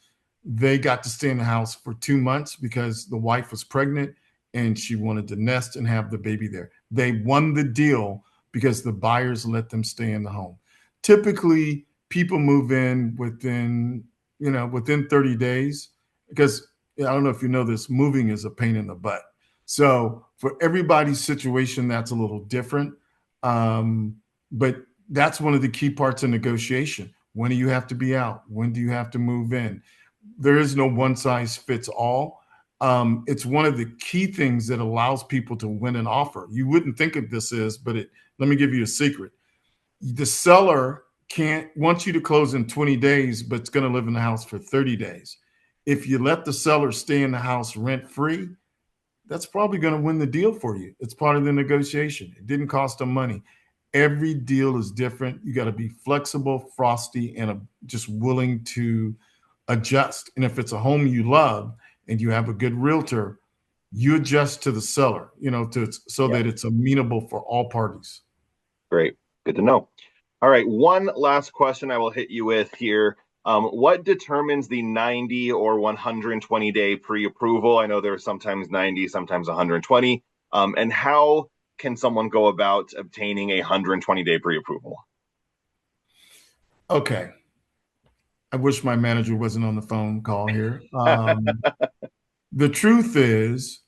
they got to stay in the house for 2 months because the wife was pregnant and she wanted to nest and have the baby there. They won the deal because the buyers let them stay in the home. Typically, people move in within 30 days because I don't know if you know this, moving is a pain in the butt. So for everybody's situation, that's a little different. But that's one of the key parts of negotiation. When do you have to be out? When do you have to move in? There is no one size fits all. It's one of the key things that allows people to win an offer. You wouldn't think of this as, but let me give you a secret. The seller can't wants you to close in 20 days, but it's going to live in the house for 30 days. If you let the seller stay in the house rent free, that's probably going to win the deal for you. It's part of the negotiation. It didn't cost them money. Every deal is different. You got to be flexible, frosty, and just willing to adjust. And if it's a home you love and you have a good realtor, you adjust to the seller, so Yeah. that it's amenable for all parties. Great. Good to know. All right. One last question I will hit you with here. What determines the 90 or 120 day pre-approval? I know there's sometimes 90, sometimes 120. And how can someone go about obtaining a 120-day pre-approval? Okay. I wish my manager wasn't on the phone call here. The truth is,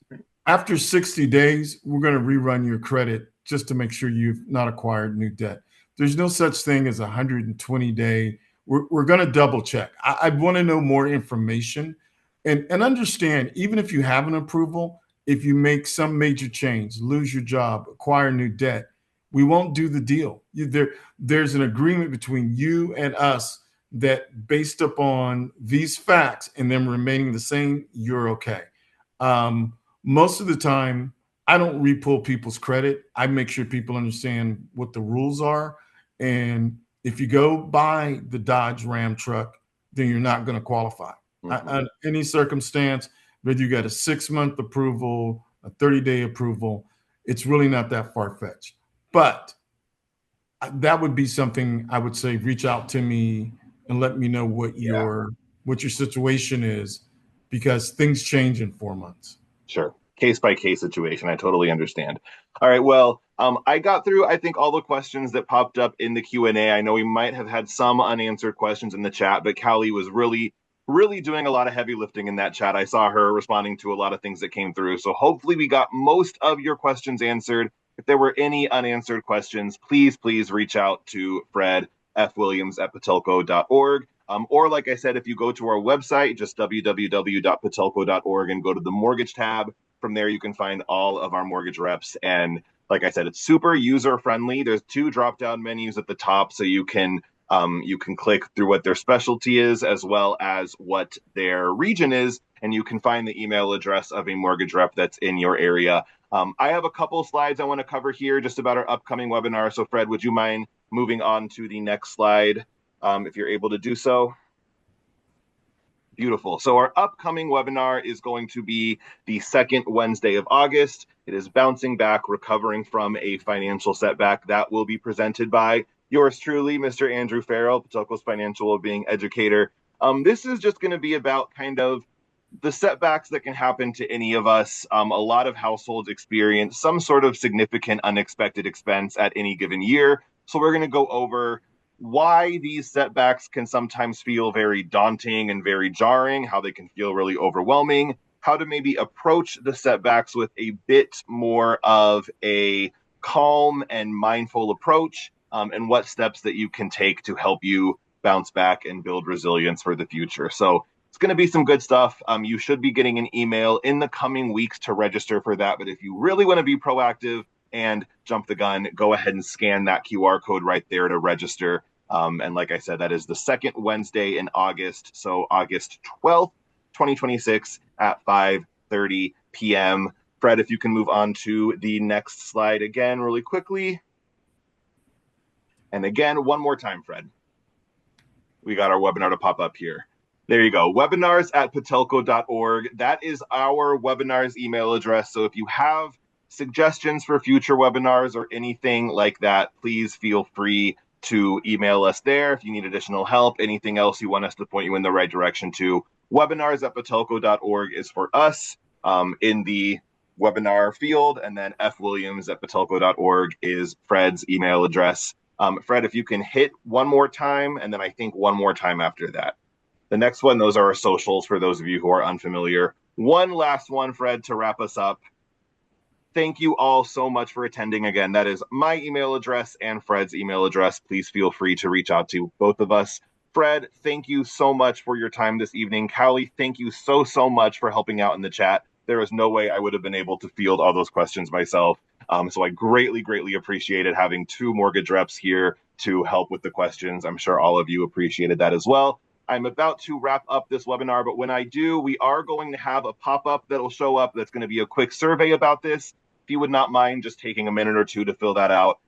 after 60 days, we're going to rerun your credit just to make sure you've not acquired new debt. There's no such thing as a 120-day. We're going to double check. I want to know more information and understand, even if you have an approval, if you make some major change, lose your job, acquire new debt, we won't do the deal. There's an agreement between you and us that based upon these facts and them remaining the same, you're okay. Most of the time, I don't re-pull people's credit. I make sure people understand what the rules are. And if you go buy the Dodge Ram truck, then you're not going to qualify. Any circumstance, whether you got a 6-month approval, a 30-day approval, it's really not that far-fetched. But that would be something I would say, reach out to me and let me know what your situation is, because things change in 4 months. Sure. Case by case situation. I totally understand. All right. Well, I got through, I think, all the questions that popped up in the Q&A. I know we might have had some unanswered questions in the chat, but Callie was really, really doing a lot of heavy lifting in that chat. I saw her responding to a lot of things that came through. So hopefully we got most of your questions answered. If there were any unanswered questions, please reach out to Fred F. Williams at patelco.org. Or like I said, if you go to our website, just www.patelco.org and go to the mortgage tab, from there you can find all of our mortgage reps. And like I said, it's super user friendly. There's 2 drop down menus at the top, so you can click through what their specialty is as well as what their region is, and you can find the email address of a mortgage rep that's in your area. I have a couple slides I want to cover here just about our upcoming webinar. So Fred, would you mind moving on to the next slide? If you're able to do so. Beautiful. So our upcoming webinar is going to be the second Wednesday of August. It is Bouncing Back, Recovering from a Financial Setback. That will be presented by yours truly, Mr. Andrew Farrell, Patelco's Financial Wellbeing Educator. This is just going to be about kind of the setbacks that can happen to any of us. A lot of households experience some sort of significant unexpected expense at any given year. So we're going to go over why these setbacks can sometimes feel very daunting and very jarring, how they can feel really overwhelming, how to maybe approach the setbacks with a bit more of a calm and mindful approach, and what steps that you can take to help you bounce back and build resilience for the future. So it's going to be some good stuff. You should be getting an email in the coming weeks to register for that. But if you really want to be proactive and jump the gun, go ahead and scan that QR code right there to register. And like I said, that is the second Wednesday in August. So August 12th, 2026 at 5:30 p.m. Fred, if you can move on to the next slide again really quickly. And again, one more time, Fred. We got our webinar to pop up here. There you go. Webinars at patelco.org. That is our webinars email address. So if you have suggestions for future webinars or anything like that, please feel free to email us there. If you need additional help, anything else you want us to point you in the right direction to, webinars at patelco.org is for us in the webinar field. And then fwilliams at patelco.org is Fred's email address. Fred, if you can hit one more time, and then I think one more time after that. The next one, those are our socials for those of you who are unfamiliar. One last one, Fred, to wrap us up. Thank you all so much for attending. Again, that is my email address and Fred's email address. Please feel free to reach out to both of us. Fred, thank you so much for your time this evening. Callie, thank you so much for helping out in the chat. There is no way I would have been able to field all those questions myself. So I greatly appreciated having 2 mortgage reps here to help with the questions. I'm sure all of you appreciated that as well. I'm about to wrap up this webinar, but when I do, we are going to have a pop-up that'll show up that's going to be a quick survey about this. If you would not mind just taking a minute or two to fill that out.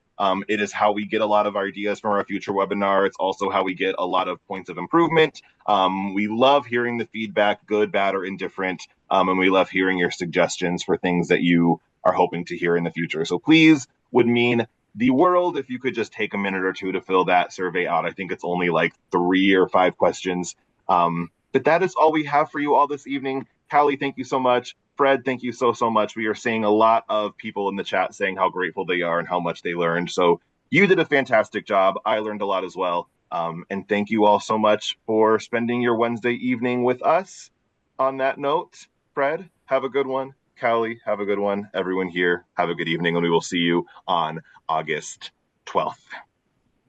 It is how we get a lot of ideas from our future webinar. It's also how we get a lot of points of improvement. We love hearing the feedback, good, bad, or indifferent, and we love hearing your suggestions for things that you are hoping to hear in the future. So please, would mean the world if you could just take a minute or two to fill that survey out. I think it's only like 3 or 5 questions. But that is all we have for you all this evening. Callie, thank you so much. Fred, thank you so much. We are seeing a lot of people in the chat saying how grateful they are and how much they learned. So you did a fantastic job. I learned a lot as well. And thank you all so much for spending your Wednesday evening with us. On that note, Fred, have a good one. Callie, have a good one. Everyone here, have a good evening, and we will see you on August 12th.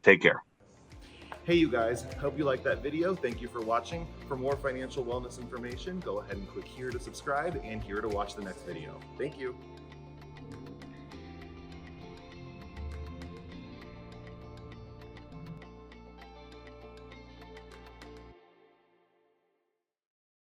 Take care. Hey, you guys, hope you liked that video. Thank you for watching. For more financial wellness information, go ahead and click here to subscribe and here to watch the next video. Thank you.